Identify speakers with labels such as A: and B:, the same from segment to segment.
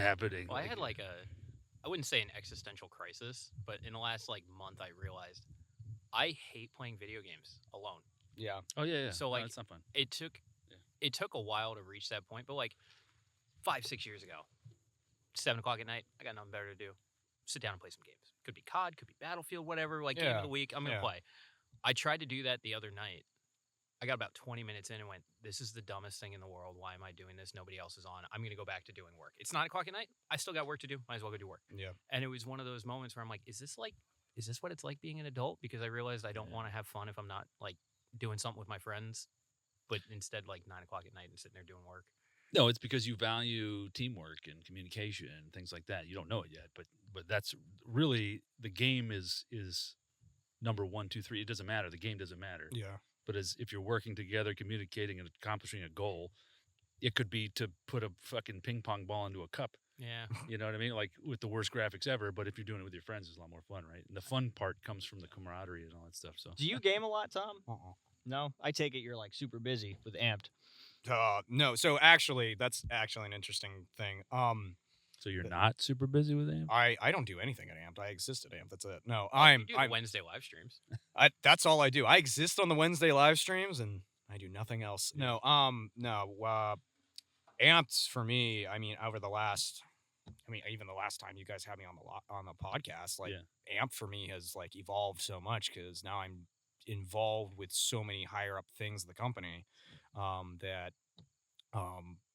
A: happening?
B: Well, I had like I wouldn't say an existential crisis, but in the last like month, I realized I hate playing video games alone.
C: Yeah.
A: Oh yeah.
B: So
A: No,
B: like
A: it's not fun.
B: it took a while to reach that point, but like 5-6 years ago, 7 o'clock at night, I got nothing better to do. Sit down and play some games. Could be COD, could be Battlefield, whatever. Like game of the week, I'm gonna play. I tried to do that the other night. I got about 20 minutes in and went, this is the dumbest thing in the world. Why am I doing this? Nobody else is on. I'm going to go back to doing work. It's 9 o'clock at night. I still got work to do. Might as well go do work.
C: Yeah.
B: And it was one of those moments where I'm like, is this what it's like being an adult? Because I realized I don't want to have fun if I'm not like doing something with my friends, but instead like 9 o'clock at night and sitting there doing work.
A: No, it's because you value teamwork and communication and things like that. You don't know it yet, but that's really the game is number 1, 2, 3. It doesn't matter. The game doesn't matter.
C: Yeah.
A: But if you're working together, communicating, and accomplishing a goal, it could be to put a fucking ping pong ball into a cup.
B: Yeah.
A: You know what I mean? Like with the worst graphics ever, but if you're doing it with your friends, it's a lot more fun, right? And the fun part comes from the camaraderie and all that stuff. So
D: Do you game a lot, Tom?
C: Uh-uh.
D: No? I take it you're like super busy with Amped.
C: No. So actually, that's actually an interesting thing.
A: So you're not super busy with AMP?
C: I don't do anything at Amped. I exist at Amped. That's it. No,
B: You do the Wednesday live streams.
C: That's all I do. I exist on the Wednesday live streams, and I do nothing else. No. Amped for me. I mean, even the last time you guys had me on the podcast, like Amped for me has like evolved so much because now I'm involved with so many higher up things of the company that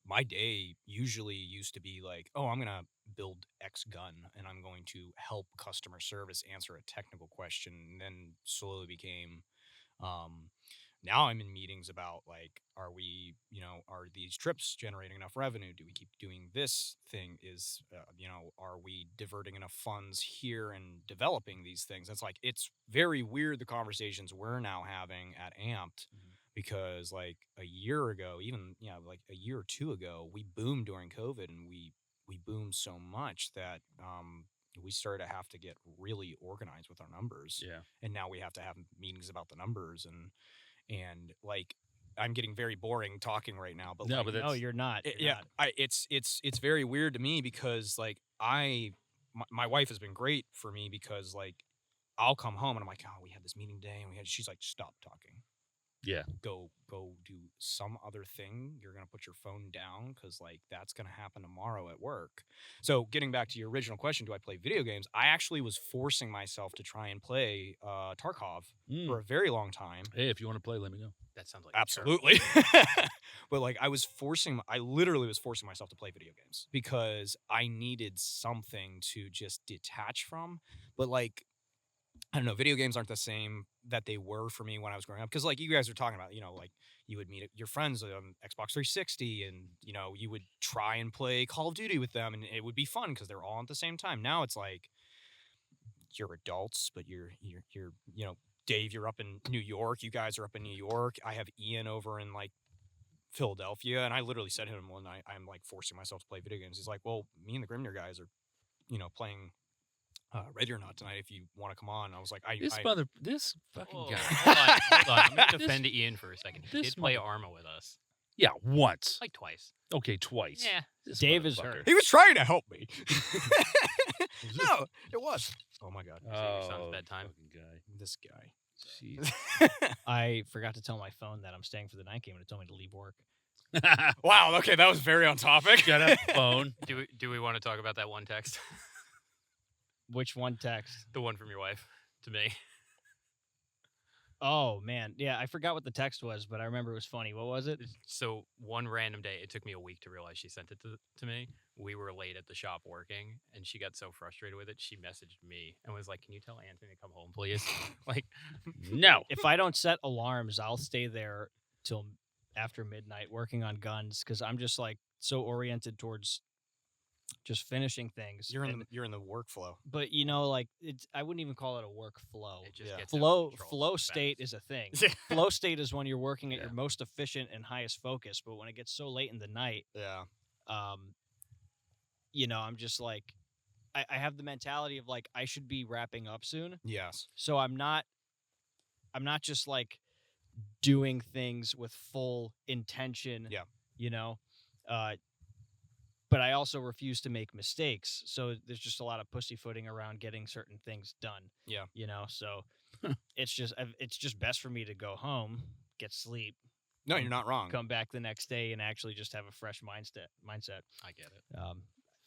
C: my day usually used to be like, oh, I'm going to build X gun and I'm going to help customer service answer a technical question. And then slowly became, now I'm in meetings about like, are these trips generating enough revenue? Do we keep doing this thing? Are we diverting enough funds here and developing these things? It's very weird, the conversations we're now having at Amped. Mm-hmm. Because like a year ago, like a year or two ago, we boomed during COVID, and we boomed so much that we started to have to get really organized with our numbers.
A: Yeah.
C: And now we have to have meetings about the numbers, and like I'm getting very boring talking right now, but
D: no, you're not.
C: It's very weird to me because like my wife has been great for me because like I'll come home and I'm like, oh, we had this meeting today, and she's like, stop talking.
A: Yeah.
C: Go do some other thing. You're going to put your phone down because, like, that's going to happen tomorrow at work. So getting back to your original question, do I play video games? I actually was forcing myself to try and play Tarkov for a very long time.
A: Hey, if you want to play, let me know.
B: That sounds like
C: absolutely. But, like, I literally was forcing myself to play video games because I needed something to just detach from. But, like, I don't know, video games aren't the same that they were for me when I was growing up. Because, like, you guys were talking about, like, you would meet your friends on Xbox 360 and, you would try and play Call of Duty with them, and it would be fun because they're all at the same time. Now it's like, you're adults, but you're Dave, you're up in New York. You guys are up in New York. I have Ian over in, like, Philadelphia, and I literally said to him one night, I'm, like, forcing myself to play video games. He's like, well, me and the Grimnir guys are, playing Ready or Not tonight if you want to come on. I was like,
A: this fucking guy.
B: Hold on. I'm going to defend Ian for a second. He did play Arma with us.
A: Yeah, once.
B: Like twice.
A: Okay, twice.
B: Yeah.
D: Dave is hurt.
C: He was trying to help me. No, it was. Oh, my God.
B: Your son's bedtime.
A: Guy.
C: This guy.
A: Jeez.
D: I forgot to tell my phone that I'm staying for the night game, and it told me to leave work.
C: Wow, okay, that was very on topic.
A: Got a phone.
B: Do we want to talk about that one text?
D: Which one text?
B: The one from your wife to me.
D: Oh, man. Yeah, I forgot what the text was, but I remember it was funny. What was it?
B: So one random day, it took me a week to realize she sent it to me. We were late at the shop working, and she got so frustrated with it, she messaged me and was like, can you tell Anthony to come home, please? Like,
A: no.
D: If I don't set alarms, I'll stay there till after midnight working on guns because I'm just, like, so oriented towards just finishing things.
C: You're in the workflow.
D: But like I wouldn't even call it a workflow.
B: It just gets
D: flow state is a thing. Flow state is when you're working at your most efficient and highest focus. But when it gets so late in the night, I'm just like I have the mentality of like I should be wrapping up soon.
C: Yes.
D: So I'm not just like doing things with full intention.
C: Yeah.
D: but I also refuse to make mistakes. So there's just a lot of pussyfooting around getting certain things done.
C: Yeah.
D: So it's just best for me to go home, get sleep.
C: No, you're not wrong.
D: Come back the next day and actually just have a fresh mindset.
B: I get it.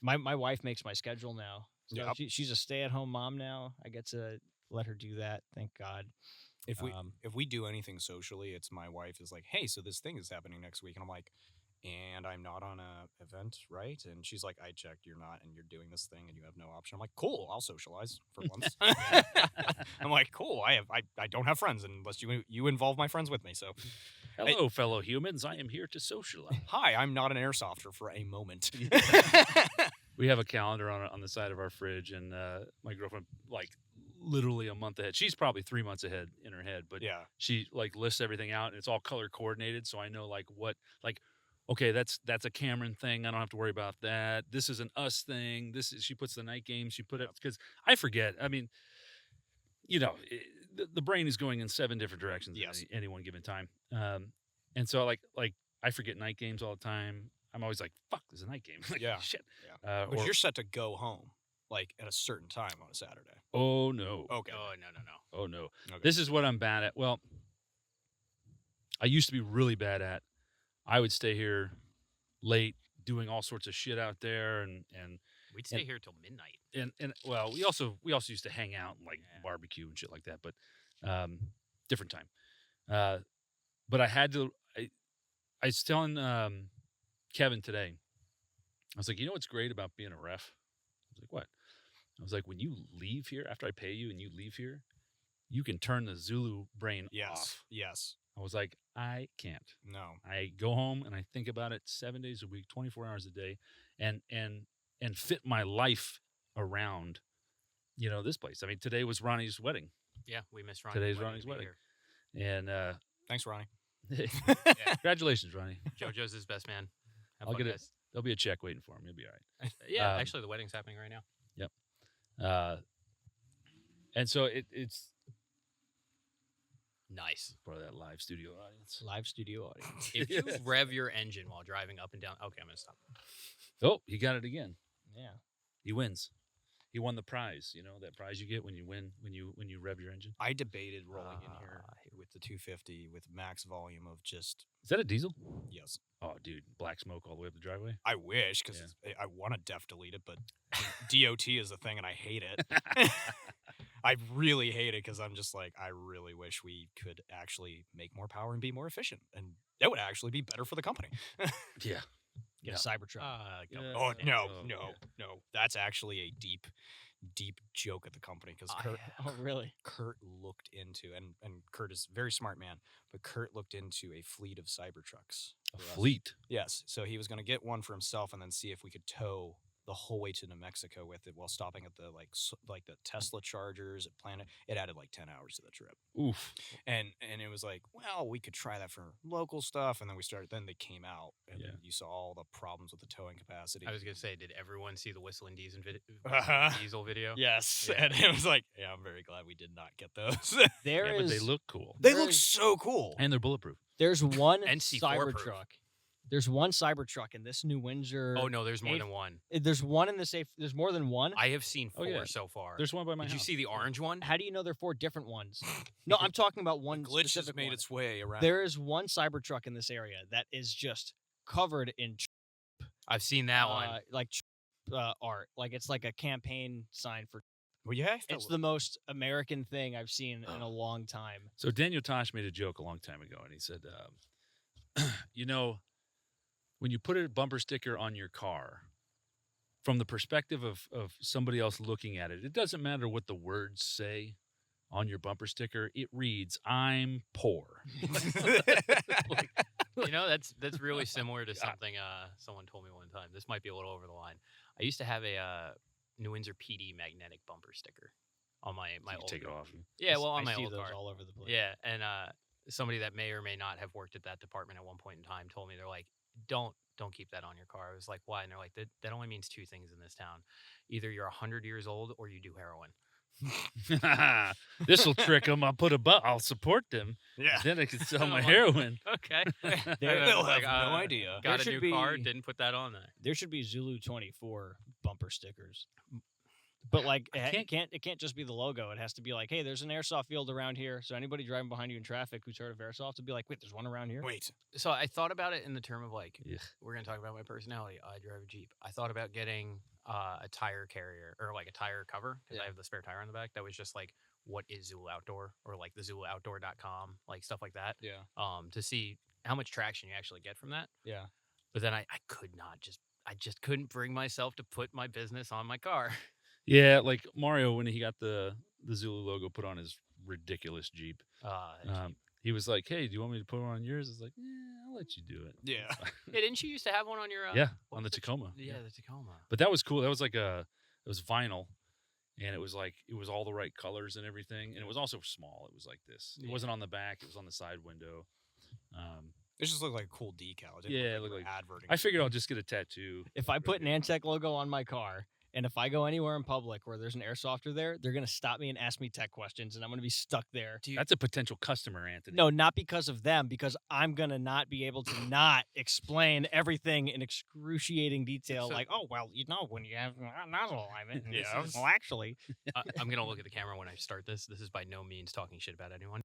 D: My wife makes my schedule now. So
C: Yep.
D: she's a stay-at-home mom now. I get to let her do that. Thank God.
C: If we do anything socially, it's my wife is like, hey, so this thing is happening next week, and I'm like, and I'm not on a event, right? And she's like, I checked, you're not, and you're doing this thing, and you have no option. I'm like, cool, I'll socialize for once. I'm like, cool, I don't have friends unless you involve my friends with me. So,
A: hello, fellow humans, I am here to socialize.
C: Hi, I'm not an airsofter for a moment.
A: We have a calendar on the side of our fridge, and my girlfriend, like, literally a month ahead. She's probably 3 months ahead in her head, but
C: yeah,
A: she like lists everything out, and it's all color coordinated, so I know like what like. Okay, that's a Cameron thing. I don't have to worry about that. This is an us thing. She puts the night games. She put it because I forget. I mean, the brain is going in 7 different directions at any one given time. And so like I forget night games all the time. I'm always like, fuck, there's a night game. Like,
C: yeah,
A: shit.
C: Yeah. But you're set to go home like at a certain time on a Saturday.
A: Oh no.
C: Okay.
B: Oh no.
A: Oh no.
C: Okay.
A: This is what I'm bad at. Well, I used to be really bad at. I would stay here late doing all sorts of shit out there, and
B: we'd stay here till midnight.
A: And well, we also used to hang out and like barbecue and shit like that, but different time. But I had to. I was telling Kevin today. I was like, you know what's great about being a ref? I was like, what? I was like, when you leave here after I pay you and you leave here, you can turn the Zulu brain off.
C: Yes.
A: I was like, I can't.
C: No.
A: I go home and I think about it 7 days a week, 24 hours a day, and fit my life around, this place. I mean, today was Ronnie's wedding.
B: Yeah, we missed Ronnie's
A: Today's
B: wedding.
A: Ronnie's wedding. And
C: thanks, Ronnie.
A: congratulations, Ronnie.
B: JoJo's his best man.
A: I'll get it. There'll be a check waiting for him. You'll be all right.
B: Yeah, actually, the wedding's happening right now.
A: Yep. And so it's
B: nice
A: for that live studio audience.
D: Live studio audience.
B: If you rev your engine while driving up and down, okay, I'm gonna stop.
A: Oh, he got it again.
D: Yeah,
A: he wins. He won the prize. That prize you get when you win when you rev your engine.
C: I debated rolling in here with the 250 with max volume of just.
A: Is that a diesel?
C: Yes.
A: Oh, dude, black smoke all the way up the driveway.
C: I wish because I want to def delete it, but DOT is a thing and I hate it. I really hate it because I'm just like, I really wish we could actually make more power and be more efficient, and that would actually be better for the company.
A: Yeah.
D: Get a Cybertruck.
C: Oh no. That's actually a deep joke at the company because Kurt.
D: Oh really?
C: Kurt looked into and Kurt is a very smart man, but Kurt looked into a fleet of Cybertrucks.
A: A fleet.
C: Yes. So he was going to get one for himself and then see if we could tow the whole way to New Mexico with it while stopping at the like the Tesla chargers at Planet. It added like 10 hours to the trip.
A: Oof.
C: And it was like, well, we could try that for local stuff, and then they came out and you saw all the problems with the towing capacity.
B: I was gonna say, did everyone see the Whistling Diesel video?
C: Yes.
B: Yeah.
C: And it was like, yeah, I'm very glad we did not get those.
A: But they look cool.
C: They look so cool.
A: And they're bulletproof.
D: There's one
B: NC4
D: Cybertruck. There's one Cybertruck in this New Windsor.
B: Oh no, there's more than one.
D: There's one in the safe. There's more than one.
B: I have seen 4 so far.
A: There's one by my
B: house. Did you see the orange one?
D: How do you know there are 4 different ones? No, I'm talking about one
C: glitch
D: specific
C: has made
D: one.
C: its way around.
D: There is one Cybertruck in this area that is just covered in.
B: I've seen that one.
D: Like art, like it's like a campaign sign for.
C: Well, yeah,
D: it's the most American thing I've seen in a long time.
A: So Daniel Tosh made a joke a long time ago, and he said, when you put a bumper sticker on your car, from the perspective of somebody else looking at it, it doesn't matter what the words say on your bumper sticker. It reads, "I'm poor."
B: That's really similar to something someone told me one time. This might be a little over the line. I used to have a New Windsor PD magnetic bumper sticker on my old.
A: Take it off.
B: Yeah, well, on
D: I
B: my
D: see
B: old
D: those
B: car.
D: all over the place.
B: Yeah, and somebody that may or may not have worked at that department at one point in time told me, they're like, don't keep that on your car. I was like, why? And they're like, that only means 2 things in this town. Either you're 100 years old or you do heroin.
A: This'll trick them. I'll support them.
C: Yeah.
A: Then I can sell my
B: Like,
A: heroin.
B: Okay.
C: They'll
B: Like,
C: have no idea.
B: Got
D: There
B: a
D: should
B: new car,
D: be-
B: didn't put that on there.
D: There should be Zulu 24 bumper stickers. But like it can't just be the logo. It has to be like, hey, there's an airsoft field around here. So anybody driving behind you in traffic who's heard of airsoft would be like, wait, there's one around here.
C: Wait.
B: So I thought about it in the term of like,
A: Ugh.
B: we're gonna talk about my personality. I drive a Jeep. I thought about getting a tire carrier or like a tire cover because I have the spare tire on the back. That was just like, what is Zulu Outdoor or like the ZuluOutdoor.com, like stuff like that.
C: Yeah.
B: To see how much traction you actually get from that.
C: Yeah.
B: But then I could not I just couldn't bring myself to put my business on my car.
A: Yeah, like Mario when he got the Zulu logo put on his ridiculous Jeep. He was like, "Hey, do you want me to put it on yours?" I was like, "Yeah, I'll let you do it."
C: Yeah.
B: Yeah, didn't you used to have one on your?
A: Yeah,
B: what
A: on
B: was
A: the
B: it?
A: Tacoma.
B: Yeah, the Tacoma.
A: But that was cool. That was like it was vinyl, and it was all the right colors and everything, and it was also small. It was like this. It wasn't on the back. It was on the side window.
C: It just looked like a cool decal. It didn't
A: Yeah, it
C: look
A: looked
C: like adverting.
A: I figured I'll just get a tattoo.
D: If I put an Anttech logo on my car, and if I go anywhere in public where there's an airsofter there, they're gonna stop me and ask me tech questions, and I'm gonna be stuck there.
A: That's a potential customer, Anthony.
D: No, not because of them, because I'm gonna not be able to not explain everything in excruciating detail.
B: So-
D: Like, oh well, when you have nozzle alignment.
C: Yeah.
D: Well, actually,
B: I'm gonna look at the camera when I start this. This is by no means talking shit about anyone.